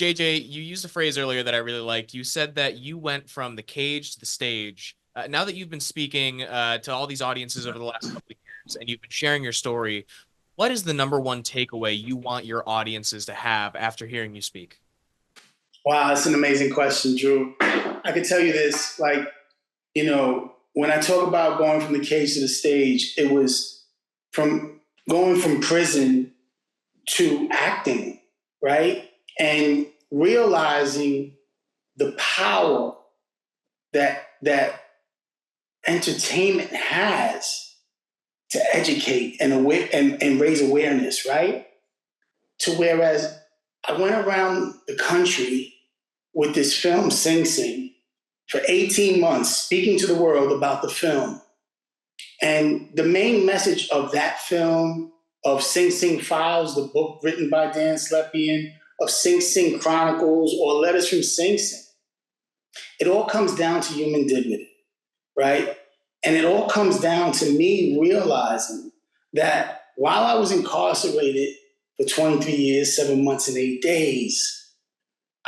JJ, you used a phrase earlier that I really liked. You said that you went from the cage to the stage. Now that you've been speaking to all these audiences over the last couple of years and you've been sharing your story, what is the number one takeaway you want your audiences to have after hearing you speak? Wow, that's an amazing question, Drew. I can tell you this, like, when I talk about going from the cage to the stage, it was from going from prison to acting, right? And realizing the power that entertainment has to educate and raise awareness, right? To whereas I went around the country with this film, Sing Sing, for 18 months, speaking to the world about the film. And the main message of that film, of Sing Sing Files, the book written by Dan Slepian, of Sing Sing Chronicles, or Letters from Sing Sing, it all comes down to human dignity, right? And it all comes down to me realizing that while I was incarcerated for 23 years, 7 months, and 8 days,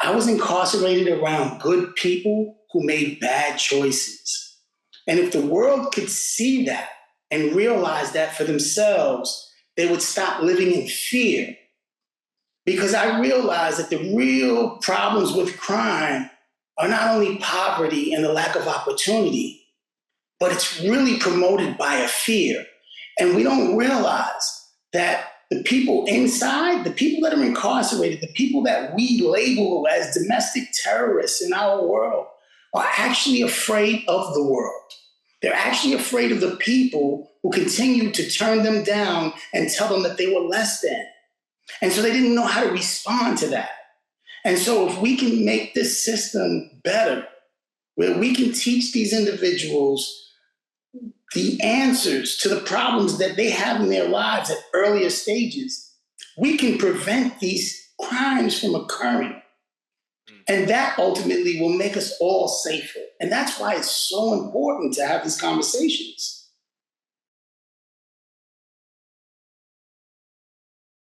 I was incarcerated around good people who made bad choices. And if the world could see that and realize that for themselves, they would stop living in fear. Because I realized that the real problems with crime are not only poverty and the lack of opportunity, but it's really promoted by a fear. And we don't realize that the people inside, the people that are incarcerated, the people that we label as domestic terrorists in our world, are actually afraid of the world. They're actually afraid of the people who continue to turn them down and tell them that they were less than. And so they didn't know how to respond to that. And so if we can make this system better, where we can teach these individuals the answers to the problems that they have in their lives at earlier stages, we can prevent these crimes from occurring. And that ultimately will make us all safer. And that's why it's so important to have these conversations.